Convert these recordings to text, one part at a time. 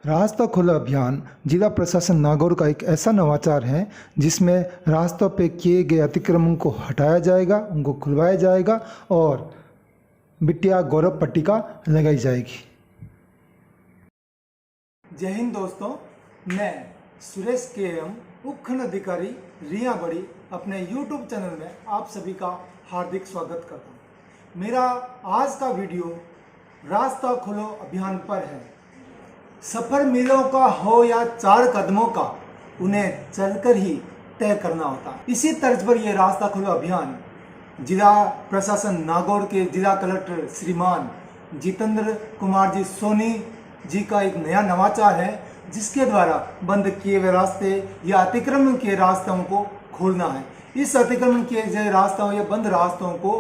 रास्ता खोलो अभियान जिला प्रशासन नागौर का एक ऐसा नवाचार है जिसमें रास्तों पे किए गए अतिक्रमण को हटाया जाएगा, उनको खुलवाया जाएगा और बिटिया गौरव पट्टिका लगाई जाएगी। जय हिंद दोस्तों, मैं सुरेश के एम उपखंड अधिकारी रिया बड़ी अपने YouTube चैनल में आप सभी का हार्दिक स्वागत करता हूँ। मेरा आज का वीडियो रास्ता खोलो अभियान पर है। सफर मीलों का हो या 4 कदमों का, उन्हें चलकर ही तय करना होता है। इसी तर्ज पर यह रास्ता खोलो अभियान जिला प्रशासन नागौर के जिला कलेक्टर श्रीमान जितेंद्र कुमार जी सोनी जी का एक नया नवाचार है, जिसके द्वारा बंद किए हुए रास्ते या अतिक्रमण किए रास्तों को खोलना है। इस अतिक्रमण किए गए रास्तों या बंद रास्तों को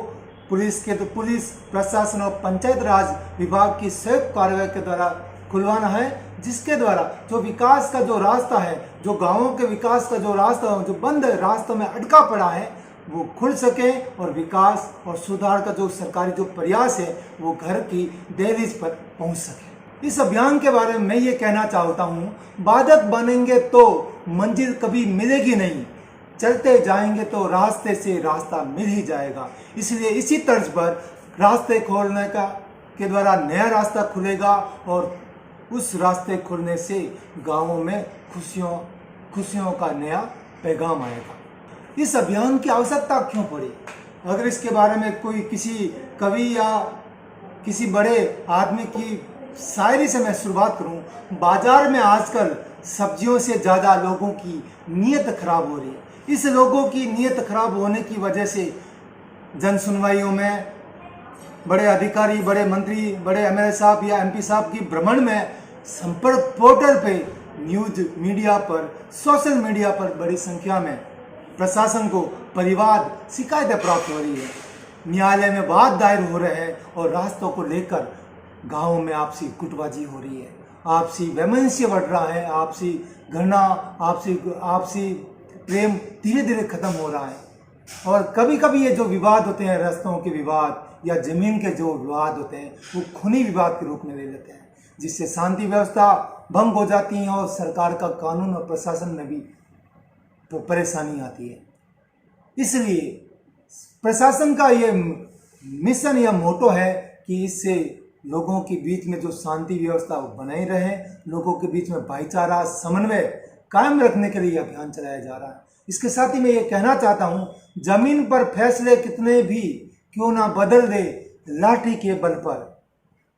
पुलिस प्रशासन और पंचायत राज विभाग की संयुक्त कार्रवाई के द्वारा खुलवाना है, जिसके द्वारा जो विकास का जो रास्ता है, जो गांवों के विकास का जो रास्ता है, जो बंद रास्तों में अटका पड़ा है, वो खुल सके और विकास और सुधार का जो सरकारी जो प्रयास है वो घर की दहलीज पर पहुंच सके। इस अभियान के बारे में मैं ये कहना चाहता हूँ, बाधक बनेंगे तो मंजिल कभी मिलेगी नहीं, चलते जाएंगे तो रास्ते से रास्ता मिल ही जाएगा। इसलिए इसी तर्ज पर रास्ते खोलने के द्वारा नया रास्ता खुलेगा और उस रास्ते खुलने से गांवों में खुशियों का नया पैगाम आएगा। इस अभियान की आवश्यकता क्यों पड़ी? अगर इसके बारे में कोई किसी कवि या किसी बड़े आदमी की शायरी से मैं शुरुआत करूं, बाजार में आजकल सब्जियों से ज़्यादा लोगों की नीयत खराब हो रही है। इस लोगों की नीयत खराब होने की वजह से जन सुनवाइयों में बड़े अधिकारी, बड़े मंत्री, बड़े एमएलए साहब या एमपी साहब की भ्रमण में संपर्क पोर्टल पे, न्यूज मीडिया पर, सोशल मीडिया पर बड़ी संख्या में प्रशासन को परिवाद शिकायतें प्राप्त हो रही है। न्यायालय में वाद दायर हो रहे हैं और रास्तों को लेकर गाँव में आपसी गुटबाजी हो रही है, आपसी वैमनस्य बढ़ रहा है, आपसी घृणा, आपसी प्रेम धीरे धीरे खत्म हो रहा है। और कभी कभी ये जो विवाद होते हैं, रास्तों के विवाद या जमीन के जो विवाद होते हैं, वो खूनी विवाद के रूप में ले लेते हैं, जिससे शांति व्यवस्था भंग हो जाती है और सरकार का कानून और प्रशासन में भी तो परेशानी आती है। इसलिए प्रशासन का ये मिशन या मोटो है कि इससे लोगों के बीच में जो शांति व्यवस्था बनाई रहे, लोगों के बीच में भाईचारा समन्वय कायम रखने के लिए अभियान चलाया जा रहा है। इसके साथ ही मैं ये कहना चाहता हूँ, जमीन पर फैसले कितने भी क्यों ना बदल दे लाठी के बल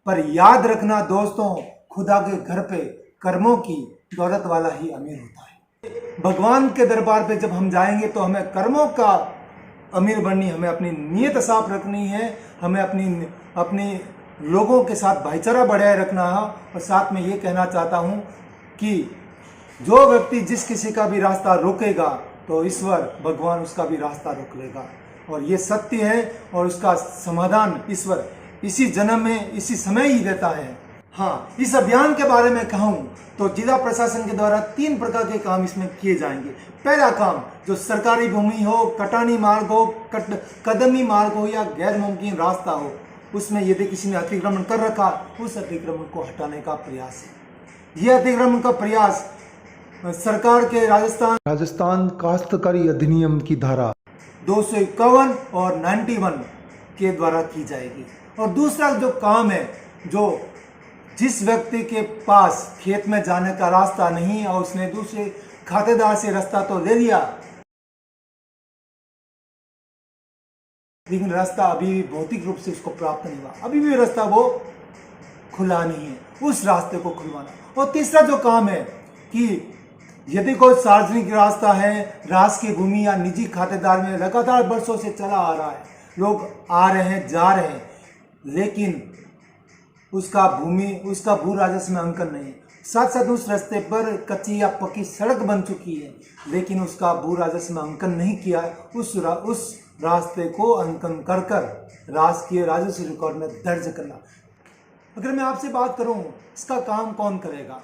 पर याद रखना दोस्तों, खुदा के घर पे कर्मों की दौलत वाला ही अमीर होता है। भगवान के दरबार पे जब हम जाएंगे तो हमें कर्मों का अमीर बननी, हमें अपनी नीयत साफ रखनी है, हमें अपनी लोगों के साथ भाईचारा बढ़ाए रखना है। और साथ में ये कहना चाहता हूँ कि जो व्यक्ति जिस किसी का भी रास्ता रोकेगा तो ईश्वर भगवान उसका भी रास्ता रोक लेगा, और ये सत्य है। और उसका समाधान ईश्वर इसी जन्म में इसी समय ही देता है। हाँ, इस अभियान के बारे में कहूँ तो जिला प्रशासन के द्वारा 3 प्रकार के काम इसमें किए जाएंगे। पहला काम, जो सरकारी भूमि हो, कटानी मार्ग हो, कदमी मार्ग हो या गैर मुमकिन रास्ता हो, उसमें यदि किसी ने अतिक्रमण कर रखा, उस अतिक्रमण को हटाने का प्रयास है। यह अतिक्रमण का प्रयास सरकार के राजस्थान काश्तकारी अधिनियम की धारा 251 और 91 के द्वारा की जाएगी। और दूसरा जो काम है, जो जिस व्यक्ति के पास खेत में जाने का रास्ता नहीं और उसने दूसरे खातेदार से रास्ता तो ले लिया, लेकिन रास्ता अभी भी भौतिक रूप से उसको प्राप्त नहीं हुआ, अभी भी रास्ता वो खुला नहीं है, उस रास्ते को खुलवाना। और तीसरा जो काम है कि यदि कोई सार्वजनिक रास्ता है, राजकीय भूमि या निजी खातेदार में लगातार वर्षों से चला आ रहा है, लोग आ रहे हैं, जा रहे हैं, लेकिन उसका भू राजस्व में अंकन नहीं है। साथ साथ उस रास्ते पर कच्ची या पक्की सड़क बन चुकी है, लेकिन उसका भू राजस्व में अंकन नहीं किया है। उस रास्ते को अंकन कर राजकीय राजस्व रिकॉर्ड में दर्ज करना। अगर मैं आपसे बात करूं, इसका काम कौन करेगा?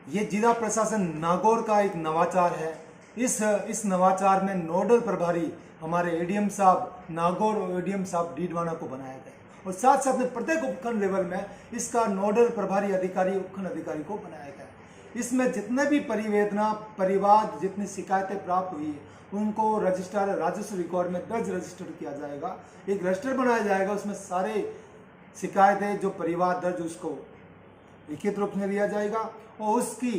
ये जिला प्रशासन नागौर का एक नवाचार है। इस नवाचार में नोडल प्रभारी हमारे एडीएम साहब नागौर और एडीएम साहब डीडवाना को बनाया गया। और साथ साथ में प्रत्येक उपखंड लेवल में इसका नोडल प्रभारी अधिकारी उपखंड अधिकारी को बनाया गया है। इसमें जितने भी परिवेदना परिवाद जितनी शिकायतें प्राप्त हुई है उनको रजिस्टर राजस्व रिकॉर्ड में दर्ज रजिस्टर किया जाएगा। एक रजिस्टर बनाया जाएगा, उसमें सारे शिकायतें जो परिवार दर्ज उसको लिखित रूप में दिया जाएगा और उसकी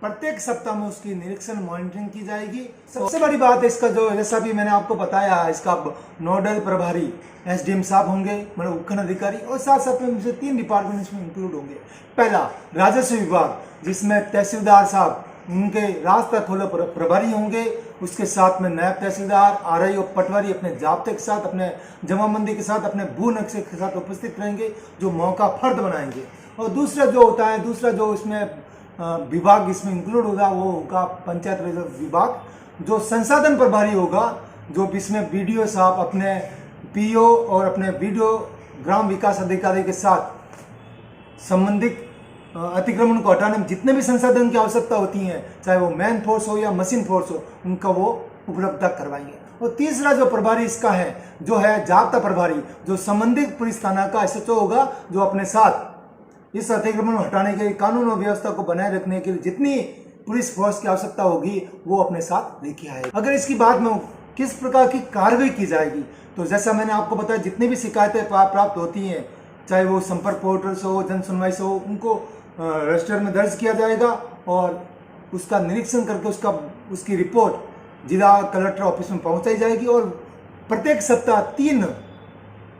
प्रत्येक सप्ताह में उसकी निरीक्षण मॉनिटरिंग की जाएगी। सबसे बड़ी बात है इसका जो जैसा भी मैंने आपको बताया इसका नोडल प्रभारी एसडीएम साहब होंगे, मतलब उपखंड अधिकारी, और साथ साथ में मुझे 3 डिपार्टमेंट इसमें इंक्लूड होंगे। पहला राजस्व विभाग जिसमें तहसीलदार साहब उनके रास्ता खोलो प्रभारी होंगे, उसके साथ में नायब तहसीलदार आरआई और पटवारी अपने जाब्ते के साथ अपने जमाबंदी के साथ अपने भू नक्शे के साथ उपस्थित रहेंगे जो मौका फर्द बनाएंगे। और दूसरा जो होता है दूसरा जो इसमें विभाग इसमें इंक्लूड होगा वो होगा पंचायत राज विभाग जो संसाधन प्रभारी होगा, जो इसमें बीडीओ साहब अपने पीओ और अपने वीडियो ग्राम विकास अधिकारी के साथ संबंधित अतिक्रमण को हटाने में जितने भी संसाधन की आवश्यकता होती है, चाहे वो मैन फोर्स हो या मशीन फोर्स हो, उनका वो उपलब्ध करवाएंगे। और तीसरा जो प्रभारी इसका है जो है जाब्ता प्रभारी, जो संबंधित पुलिस थाना का एसएचओ होगा, जो अपने साथ इस अतिक्रमण को हटाने के लिए कानून और व्यवस्था को बनाए रखने के लिए जितनी पुलिस फोर्स की आवश्यकता होगी वो अपने साथ लेके आएगा। अगर इसकी बात में किस प्रकार की कार्रवाई की जाएगी तो जैसा मैंने आपको बताया जितनी भी शिकायतें प्राप्त होती हैं, चाहे वो संपर्क पोर्टल से हो, जन सुनवाई से हो, उनको रजिस्टर में दर्ज किया जाएगा और उसका निरीक्षण करके उसकी रिपोर्ट जिला कलेक्टर ऑफिस में पहुंचाई जाएगी और प्रत्येक सप्ताह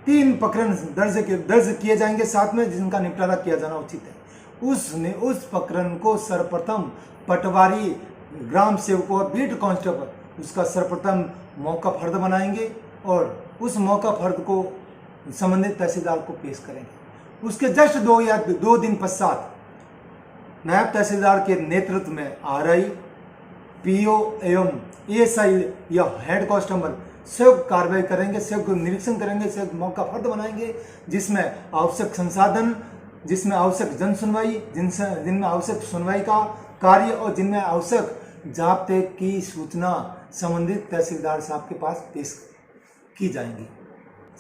तीन प्रकरण दर्ज किए जाएंगे साथ में, जिनका निपटारा किया जाना उचित है। उस प्रकरण को सर्वप्रथम पटवारी, ग्राम सेवक और बीट कांस्टेबल उसका सर्वप्रथम मौका फर्द बनाएंगे और उस मौका फर्द को संबंधित तहसीलदार को पेश करेंगे। उसके जस्ट 2 दिन पश्चात नायब तहसीलदार के नेतृत्व में आरआई, पीओ एवं एएसआई या हेड कांस्टेबल संयुक्त कार्रवाई करेंगे, संयुक्त निरीक्षण करेंगे, संयुक्त मौका फर्द बनाएंगे, जिसमें आवश्यक संसाधन, जिसमें आवश्यक जन सुनवाई, जिनमें आवश्यक सुनवाई का कार्य और जिनमें आवश्यक जाब्ते की सूचना संबंधित तहसीलदार साहब के पास पेश की जाएंगी।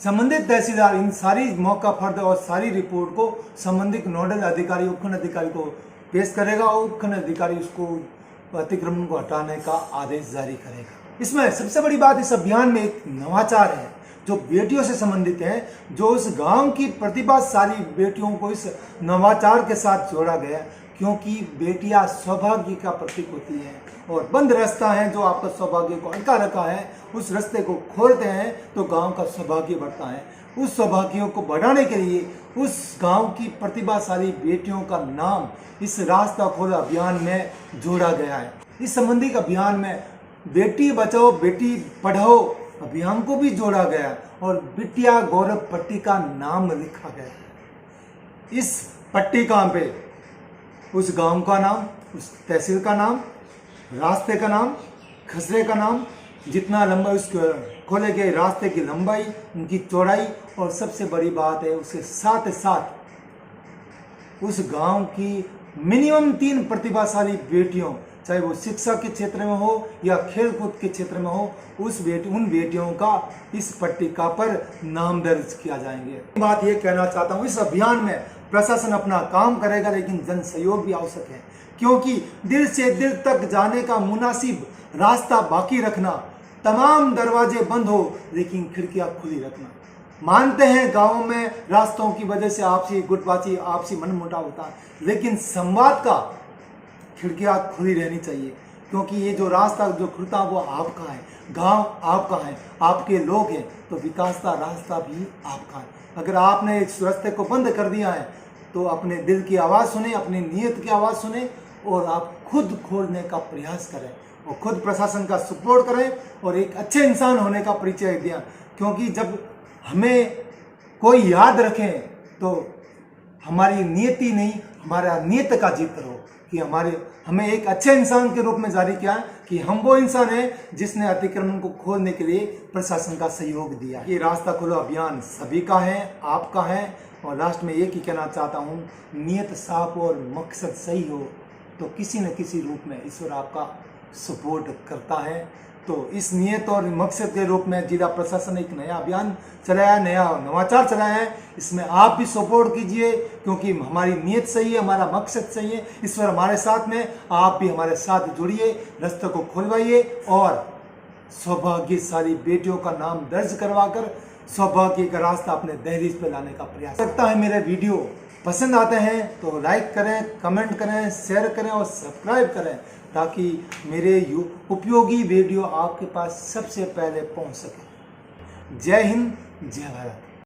संबंधित तहसीलदार इन सारी मौका फर्द और सारी रिपोर्ट को संबंधित नोडल अधिकारी उपखंड अधिकारी को पेश करेगा और उपखंड अधिकारी उसको अतिक्रमण को हटाने का आदेश जारी करेगा। इसमें सबसे बड़ी बात इस अभियान में एक नवाचार है जो बेटियों से संबंधित है, जो उस गांव की प्रतिभाशाली बेटियों को इस नवाचार के साथ जोड़ा गया, क्योंकि बेटियां सौभाग्य का प्रतीक होती हैं और बंद रास्ता है जो आपका सौभाग्य को अटका रखा है, उस रास्ते को खोलते हैं तो गांव का सौभाग्य बढ़ता है। उस सौभाग्यों को बढ़ाने के लिए उस गांव की प्रतिभाशाली बेटियों का नाम इस रास्ता खोलो अभियान में जोड़ा गया है। इस संबंधित अभियान में बेटी बचाओ बेटी पढ़ाओ अभियान को भी जोड़ा गया और बिटिया गौरव पट्टिका नाम लिखा गया है। इस पट्टिका पे उस गांव का नाम, उस तहसील का नाम, रास्ते का नाम, खसरे का नाम, जितना लंबा उस खोले गए रास्ते की लंबाई, उनकी चौड़ाई और सबसे बड़ी बात है उसके साथ साथ उस गांव की मिनिमम 3 प्रतिभाशाली बेटियों, चाहे वो शिक्षा के क्षेत्र में हो या खेलकूद के क्षेत्र में हो, उन बेटियों का इस पट्टिका पर नाम दर्ज किया जाएंगे। बात ये कहना चाहता हूँ, इस अभियान में प्रशासन अपना काम करेगा लेकिन जन सहयोग भी आवश्यक है, क्योंकि दिल से दिल तक जाने का मुनासिब रास्ता बाकी रखना, तमाम दरवाजे बंद हो लेकिन खिड़कियां खुली रखना। मानते हैं गाँव में रास्तों की वजह से आपसी गुटबाजी, आपसी मनमुटाव होता है, लेकिन संवाद का खिड़कियां खुली रहनी चाहिए, क्योंकि ये जो रास्ता जो खुलता है वो आपका है, गांव आपका है, आपके लोग हैं, तो विकास का रास्ता भी आपका है। अगर आपने इस रास्ते को बंद कर दिया है तो अपने दिल की आवाज़ सुने, अपनी नीयत की आवाज़ सुने और आप खुद खोलने का प्रयास करें और खुद प्रशासन का सपोर्ट करें और एक अच्छे इंसान होने का परिचय दिया, क्योंकि जब हमें कोई याद रखें तो हमारी नियति नहीं, हमारा नियत का जिक्र हो कि हमें एक अच्छे इंसान के रूप में जारी किया कि हम वो इंसान हैं जिसने अतिक्रमण को खोलने के लिए प्रशासन का सहयोग दिया। ये रास्ता खोलो अभियान सभी का है, आपका है। और लास्ट में एक ही कहना चाहता हूँ, नियत साफ और मकसद सही हो तो किसी न किसी रूप में ईश्वर आपका सपोर्ट करता है। तो इस नियत और मकसद के रूप में जिला प्रशासन एक नया अभियान चलाया, नया नवाचार चलाया है। इसमें आप भी सपोर्ट कीजिए, क्योंकि हमारी नियत सही है, हमारा मकसद सही है। ईश्वर हमारे साथ में, आप भी हमारे साथ जुड़िए, रास्ते को खुलवाइए और सौभाग्यशाली बेटियों का नाम दर्ज करवाकर सौभाग्य का रास्ता अपने दहलीज पे लाने का प्रयास करता है। मेरे वीडियो पसंद आते हैं तो लाइक करें, कमेंट करें, शेयर करें और सब्सक्राइब करें, ताकि मेरे उपयोगी वीडियो आपके पास सबसे पहले पहुंच सके। जय हिंद, जय भारत।